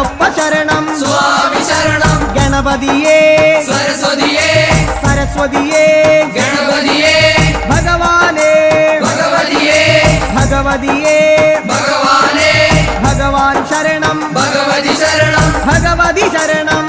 അയ്യപ്പ ശരണം സ്വാമി ശരണം ഗണപതിയേ സരസ്വതിയേ സരസ്വതിയേ ഗണപതിയേ ഭഗവാനേ ഭഗവതിയേ ഭഗവതിയേ ഭഗവാനേ ഭഗവാൻ ശരണം ഭഗവതി ശരണം ഭഗവതി ശരണം